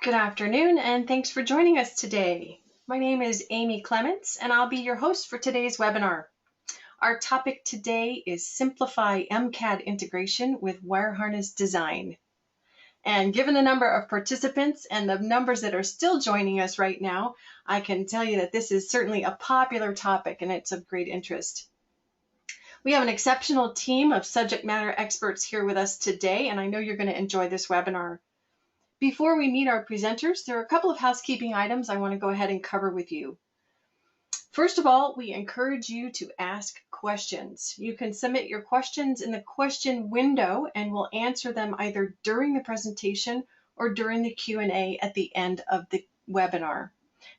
Good afternoon, and thanks for joining us today. My name is Amy Clements, and I'll be your host for today's webinar. Our topic today is Simplify MCAD Integration with Wire Harness Design. And given the number of participants and the numbers that are still joining us right now, I can tell you that this is certainly a popular topic and it's of great interest. We have an exceptional team of subject matter experts here with us today, and I know you're going to enjoy this webinar. Before we meet our presenters, there are a couple of housekeeping items I want to go ahead and cover with you. First of all, we encourage you to ask questions. You can submit your questions in the question window and we'll answer them either during the presentation or during the Q&A at the end of the webinar.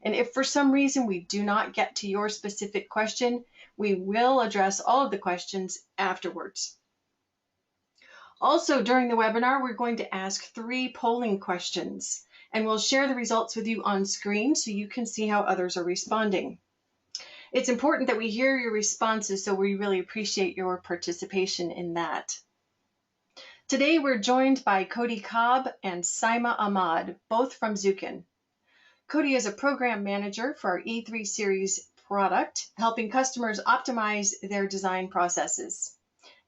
And if for some reason we do not get to your specific question, we will address all of the questions afterwards. Also, during the webinar, we're going to ask 3 polling questions, and we'll share the results with you on screen so you can see how others are responding. It's important that we hear your responses, so we really appreciate your participation in that. Today, we're joined by Cody Cobb and Saima Ahmad, both from Zukin. Cody is a program manager for our E3 series product, helping customers optimize their design processes.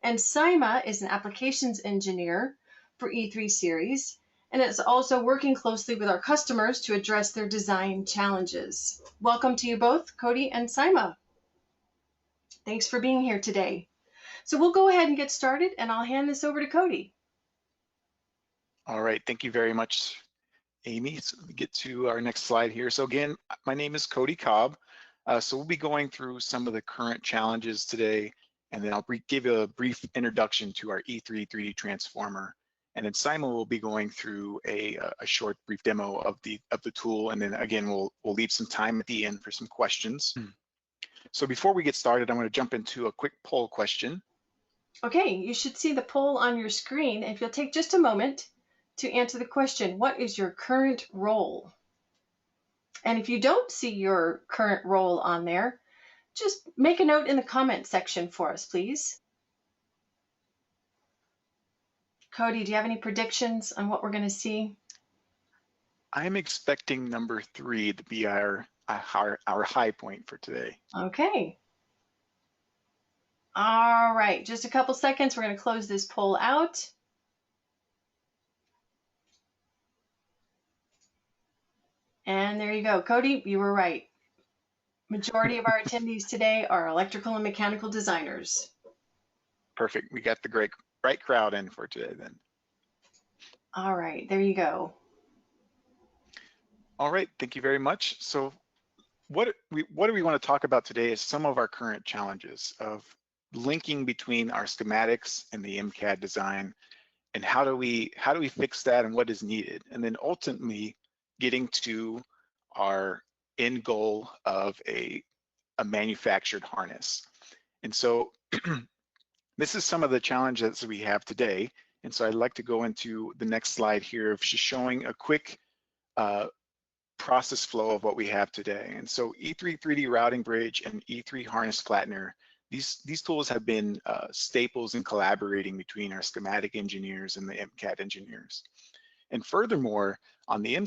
And Saima is an applications engineer for E3 series, and is also working closely with our customers to address their design challenges. Welcome to you both, Cody and Saima. Thanks for being here today. So we'll go ahead and get started, and I'll hand this over to Cody. All right, thank you very much, Amy. So let me get to our next slide here. So again, my name is Cody Cobb. So we'll be going through some of the current challenges today, and then I'll give you a brief introduction to our E3 3D transformer. And then Simon will be going through a short brief demo of the tool, and then again we'll leave some time at the end for some questions. So before we get started, I'm going to jump into a quick poll question. Okay, you should see the poll on your screen. If you'll take just a moment to answer the question, what is your current role? And if you don't see your current role on there, just make a note in the comment section for us, please. Cody, do you have any predictions on what we're going to see? I'm expecting number 3 to be our high point for today. Okay. All right, just a couple seconds. We're going to close this poll out. And there you go. Cody, you were right. Majority of our attendees today are electrical and mechanical designers. Perfect. We got the right crowd in for today then. All right, there you go. All right, thank you very much. So what do we want to talk about today is some of our current challenges of linking between our schematics and the MCAD design, and how do we fix that and what is needed, and then ultimately getting to our end goal of a manufactured harness. And so this is some of the challenges we have today. And so I'd like to go into the next slide here of just showing a quick process flow of what we have today. And so E3 3D routing bridge and E3 harness flattener, these tools have been staples in collaborating between our schematic engineers and the MCAD engineers. And furthermore, on the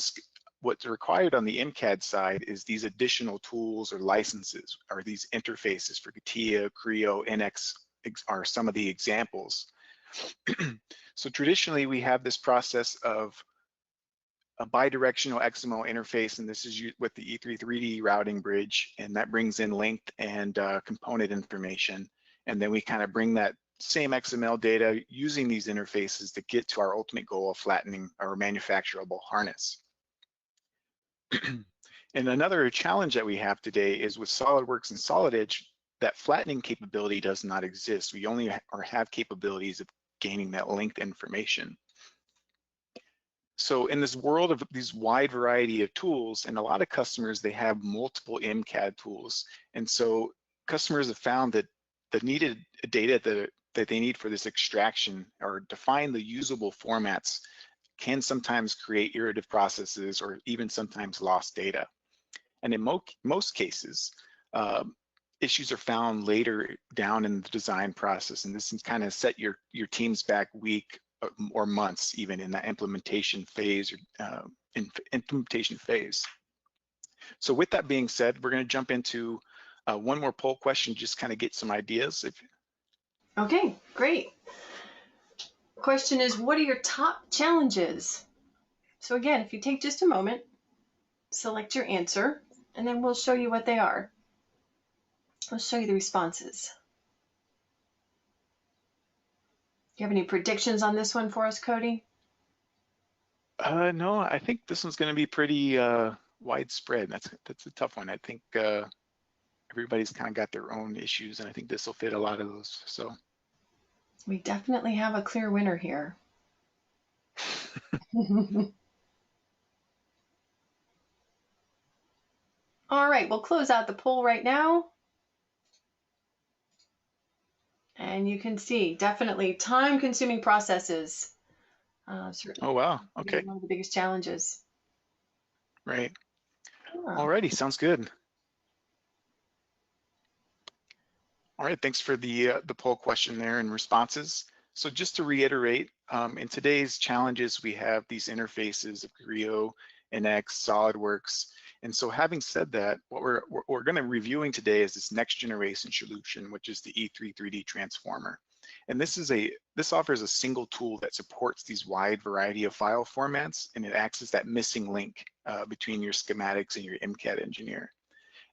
what's required on the MCAD side is these additional tools or licenses, or these interfaces for CATIA, Creo, NX are some of the examples. So traditionally, we have this process of a bidirectional XML interface, and this is with the E3 3D routing bridge, and that brings in length and component information. And then we kind of bring that same XML data using these interfaces to get to our ultimate goal of flattening our manufacturable harness. And another challenge that we have today is with SolidWorks and Solid Edge, that flattening capability does not exist. We only have capabilities of gaining that length information. So in this world of these wide variety of tools, and a lot of customers, they have multiple MCAD tools. And so customers have found that the needed data that they need for this extraction or define the usable formats can sometimes create iterative processes or even sometimes lost data. And in most cases, issues are found later down in the design process, and this can kind of set your teams back week or months even in that implementation phase or implementation phase. So with that being said, we're going to jump into one more poll question, just kind of get some ideas. Okay, great. Question is, what are your top challenges? So again, if you take just a moment, select your answer, and then we'll show you what they are. I'll show you the responses. Do you have any predictions on this one for us, Cody? No, I think this one's going to be pretty widespread. That's a tough one. I think everybody's kind of got their own issues, and I think this will fit a lot of those. So we definitely have a clear winner here. All right, we'll close out the poll right now. And you can see definitely time-consuming processes. Certainly, oh wow, okay, one of the biggest challenges. right. Yeah. Alrighty, sounds good. All right, thanks for the poll question there and responses. So just to reiterate, in today's challenges, we have these interfaces of Creo, NX, SolidWorks. And so having said that, what we're going to be reviewing today is this next generation solution, which is the E3 3D Transformer. And this offers a single tool that supports these wide variety of file formats, and it acts as that missing link between your schematics and your MCAD engineer.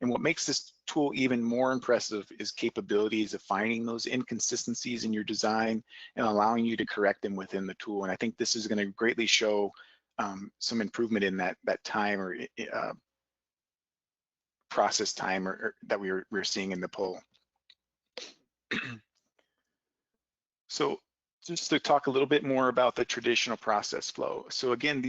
And what makes this tool even more impressive is capabilities of finding those inconsistencies in your design and allowing you to correct them within the tool. And I think this is going to greatly show some improvement in that time or process time or that we're seeing in the poll. So just to talk a little bit more about the traditional process flow. So again,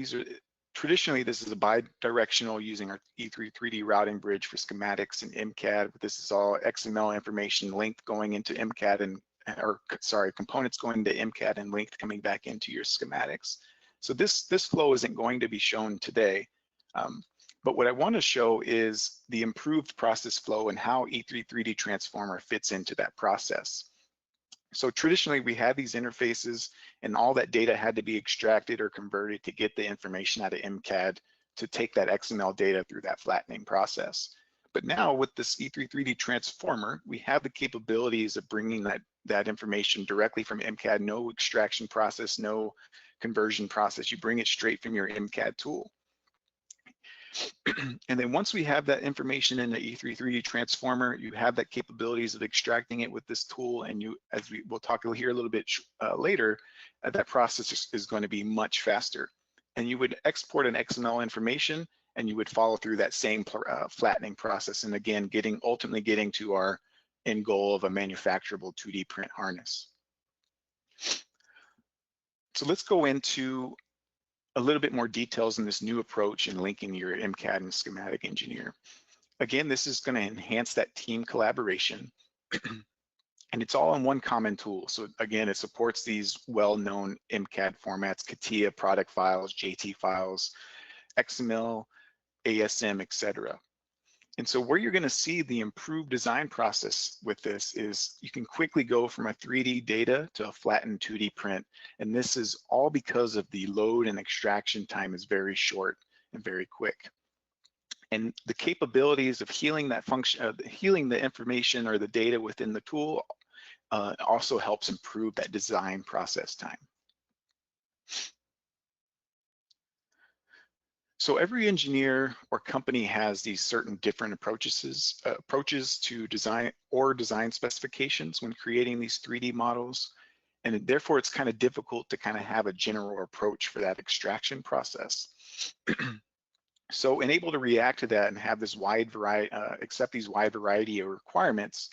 traditionally, this is a bi-directional using our E3 3D routing bridge for schematics and MCAD. This is all XML information linked going into MCAD components going to MCAD and linked coming back into your schematics. So this flow isn't going to be shown today. But what I want to show is the improved process flow and how E3 3D Transformer fits into that process. So traditionally, we had these interfaces and all that data had to be extracted or converted to get the information out of MCAD to take that XML data through that flattening process. But now with this E3 3D Transformer, we have the capabilities of bringing that information directly from MCAD, no extraction process, no conversion process. You bring it straight from your MCAD tool. And then once we have that information in the E3 3D Transformer, you have that capabilities of extracting it with this tool, and we'll talk here a little bit later, that process is going to be much faster. And you would export an XML information, and you would follow through that same flattening process, and again, ultimately getting to our end goal of a manufacturable 2D print harness. So let's go into a little bit more details in this new approach in linking your MCAD and schematic engineer. Again, this is going to enhance that team collaboration, and it's all in one common tool. So again, it supports these well-known MCAD formats: CATIA, product files, JT files, XML, ASM, etc. And so where you're going to see the improved design process with this is you can quickly go from a 3D data to a flattened 2D print. And this is all because of the load and extraction time is very short and very quick. And the capabilities of healing that function, healing the information or the data within the tool also helps improve that design process time. So every engineer or company has these certain different approaches to design or design specifications when creating these 3D models. And therefore it's kind of difficult to kind of have a general approach for that extraction process. So and able to react to that and have this wide variety, accept these wide variety of requirements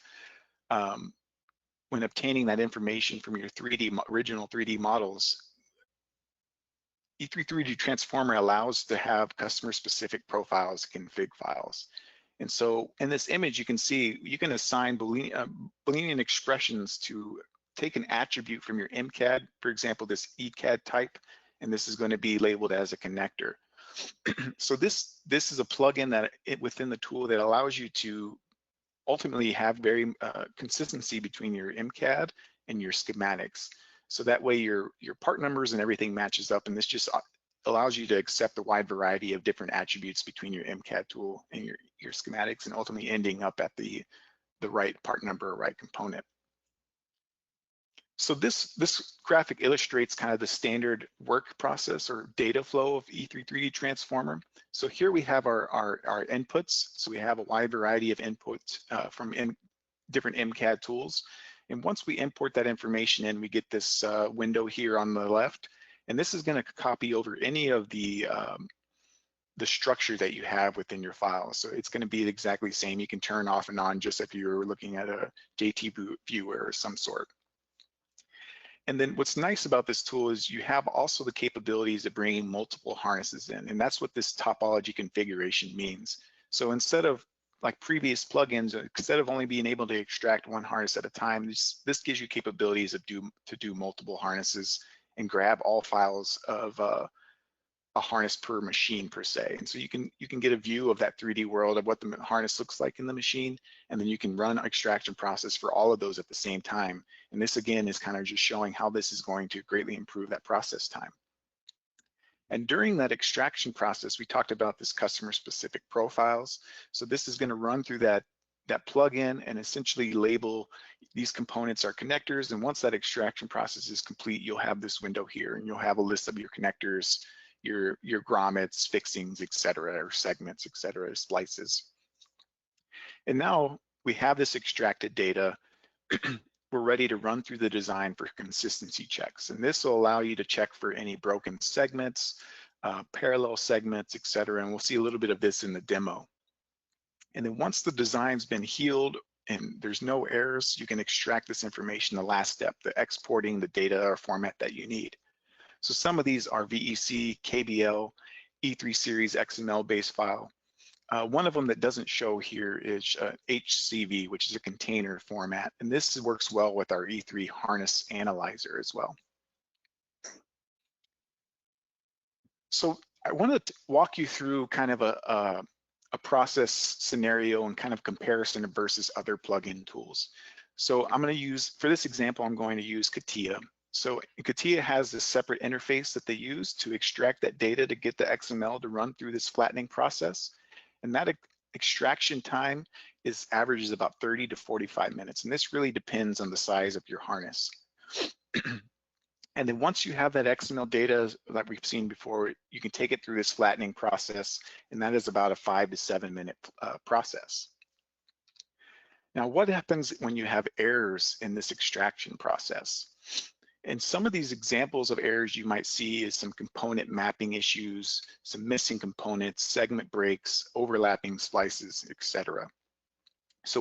when obtaining that information from your original 3D models, E3 3D Transformer allows to have customer-specific profiles, config files. And so in this image, you can see you can assign Boolean expressions to take an attribute from your MCAD, for example, this ECAD type, and this is going to be labeled as a connector. So this is a plugin that within the tool that allows you to ultimately have very consistency between your MCAD and your schematics. So that way your part numbers and everything matches up, and this just allows you to accept a wide variety of different attributes between your MCAD tool and your schematics, and ultimately ending up at the right part number or right component. So this graphic illustrates kind of the standard work process or data flow of E3 transformer. So here we have our inputs. So we have a wide variety of inputs from different MCAD tools. And once we import that information in, we get this window here on the left. And this is going to copy over any of the structure that you have within your file. So it's going to be exactly the same. You can turn off and on just if you're looking at a JT viewer of some sort. And then what's nice about this tool is you have also the capabilities of bringing multiple harnesses in, and that's what this topology configuration means. So instead of like previous plugins, instead of only being able to extract one harness at a time, this gives you capabilities of to do multiple harnesses and grab all files of a harness per machine per se. And so you can get a view of that 3D world of what the harness looks like in the machine, and then you can run extraction process for all of those at the same time. And this again is kind of just showing how this is going to greatly improve that process time. And during that extraction process, we talked about this customer specific profiles. So this is going to run through that plugin and essentially label these components are connectors. And once that extraction process is complete, you'll have this window here, and you'll have a list of your connectors, your grommets, fixings, etc., or segments, etc., splices. And now we have this extracted data. We're ready to run through the design for consistency checks. And this will allow you to check for any broken segments, parallel segments, etc. And we'll see a little bit of this in the demo. And then once the design's been healed and there's no errors, you can extract this information, the last step, the exporting the data or format that you need. So some of these are VEC, KBL, E3 series XML base file. One of them that doesn't show here is HCV, which is a container format. And this works well with our E3 harness analyzer as well. So I want to walk you through kind of a process scenario and kind of comparison versus other plugin tools. So I'm going to use, for this example, I'm going to use CATIA. So CATIA has this separate interface that they use to extract that data to get the XML to run through this flattening process. And that extraction time averages about 30 to 45 minutes. And this really depends on the size of your harness. And then once you have that XML data that we've seen before, you can take it through this flattening process, and that is about a 5 to 7 minute process. Now, what happens when you have errors in this extraction process? And some of these examples of errors you might see is some component mapping issues, some missing components, segment breaks, overlapping splices, etc. So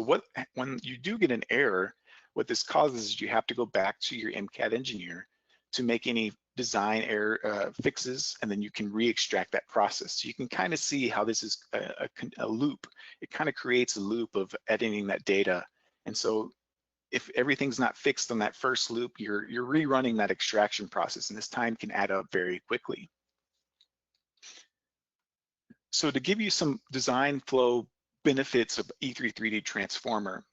when you do get an error, what this causes is you have to go back to your MCAD engineer to make any design error fixes, and then you can re-extract that process. So you can kind of see how this is a loop. It kind of creates a loop of editing that data. And so if everything's not fixed on that first loop, you're rerunning that extraction process, and this time can add up very quickly. So to give you some design flow benefits of E3 transformer,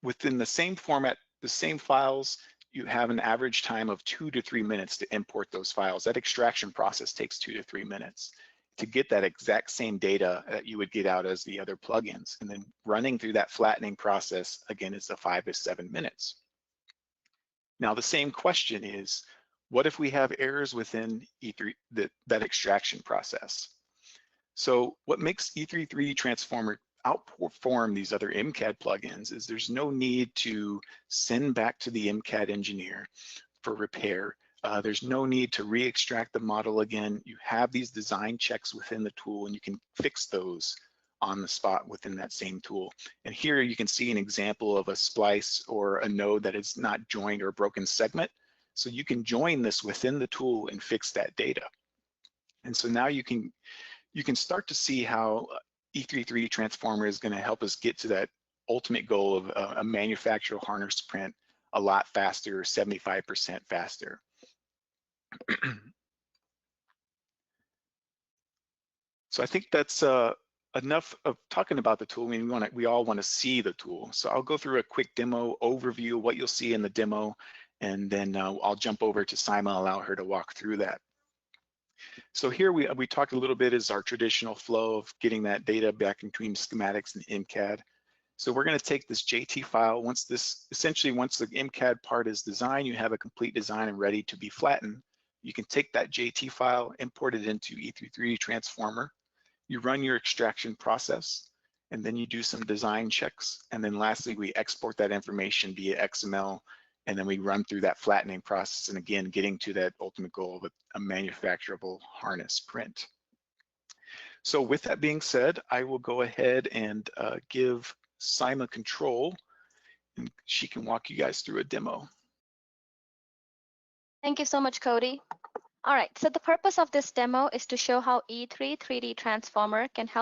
within the same format, the same files, you have an average time of 2 to 3 minutes to import those files. That extraction process takes 2 to 3 minutes to get that exact same data that you would get out as the other plugins. And then running through that flattening process, again, is the 5 to 7 minutes. Now, the same question is, what if we have errors within E3, that extraction process? So what makes E3 transformer outperform these other MCAD plugins is there's no need to send back to the MCAD engineer for repair. There's no need to re-extract the model again. You have these design checks within the tool, and you can fix those on the spot within that same tool. And here you can see an example of a splice or a node that is not joined or broken segment. So you can join this within the tool and fix that data. And so now you can start to see how E3 transformer is going to help us get to that ultimate goal of a manufacturer harness print a lot faster, 75% faster. So I think that's enough of talking about the tool. I mean, we all want to see the tool. So I'll go through a quick demo overview of what you'll see in the demo, and then I'll jump over to Sima, allow her to walk through that. So here we talked a little bit is our traditional flow of getting that data back between schematics and MCAD. So we're going to take this JT file. Once the MCAD part is designed, you have a complete design and ready to be flattened. You can take that JT file, import it into E3 Transformer. You run your extraction process, and then you do some design checks. And then lastly, we export that information via XML, and then we run through that flattening process. And again, getting to that ultimate goal of a manufacturable harness print. So with that being said, I will go ahead and give Sima control, and she can walk you guys through a demo. Thank you so much, Cody. All right, so the purpose of this demo is to show how E3 3D Transformer can help